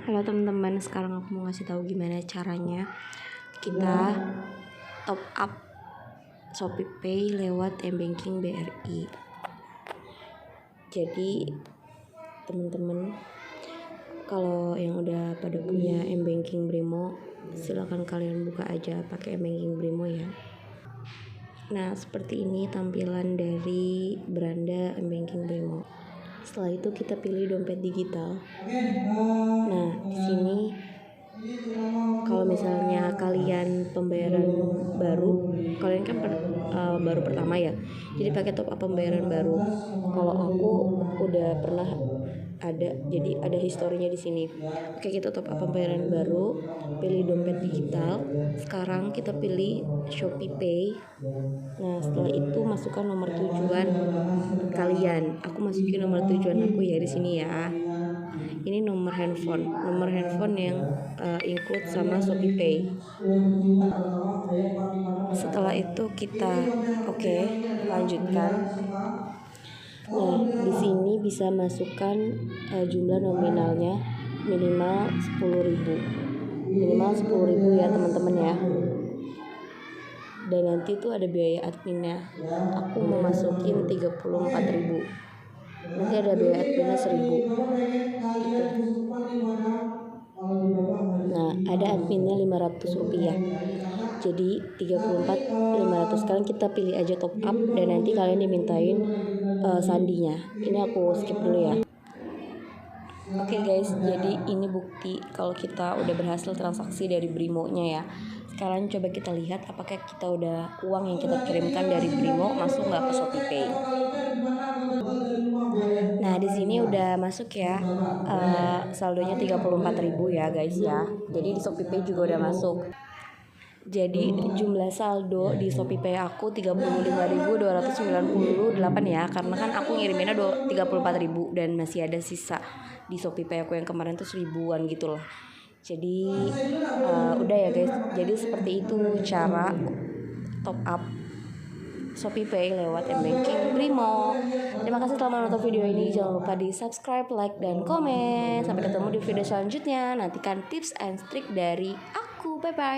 Halo teman-teman, sekarang aku mau ngasih tahu gimana caranya kita top up ShopeePay lewat M-Banking BRI. Jadi teman-teman, kalau yang udah pada punya M-Banking Brimo, silakan kalian buka aja pakai M-Banking Brimo ya. Nah, seperti ini tampilan dari beranda M-Banking Brimo. Setelah itu kita pilih dompet digital. Nah, di sini kalau misalnya kalian pembayaran baru, kalian kan baru pertama ya, jadi pakai top up pembayaran baru. Kalau aku udah pernah ada, jadi ada historinya di sini. Oke, kita top up pembayaran baru, pilih dompet digital. Sekarang kita pilih ShopeePay. Nah, setelah itu masukkan nomor tujuan kalian. Aku masukin nomor tujuan aku ya di sini ya. Ini nomor handphone yang include sama ShopeePay. Setelah itu kita lanjutkan. Nah, di sini bisa masukkan jumlah nominalnya minimal 10.000 ya teman-teman ya. Dan nanti tuh ada biaya adminnya. Aku mau masukin 34.000. Nanti ada biaya adminnya 1.000 gitu. Nah, ada adminnya 500 rupiah. Jadi 34.500. Sekarang kita pilih aja top up dan nanti kalian dimintain sandinya. Ini aku skip dulu ya. Oke guys, jadi ini bukti kalau kita udah berhasil transaksi dari Brimo-nya ya. Sekarang coba kita lihat apakah kita udah uang yang kita kirimkan dari Brimo masuk nggak ke ShopeePay. Nah, di sini udah masuk ya. Saldonya 34.000 ya guys ya. Jadi di ShopeePay juga udah masuk. Jadi jumlah saldo di ShopeePay aku 35.298 ya, karena kan aku ngiriminnya 34.000 dan masih ada sisa di ShopeePay aku yang kemarin tuh 1.000-an gitu loh. Jadi udah ya guys. Jadi seperti itu cara top up ShopeePay lewat M-Banking Brimo. Terima kasih telah menonton video ini. Jangan lupa di subscribe, like, dan komen. Sampai ketemu di video selanjutnya. Nantikan tips and trik dari aku. Bye bye.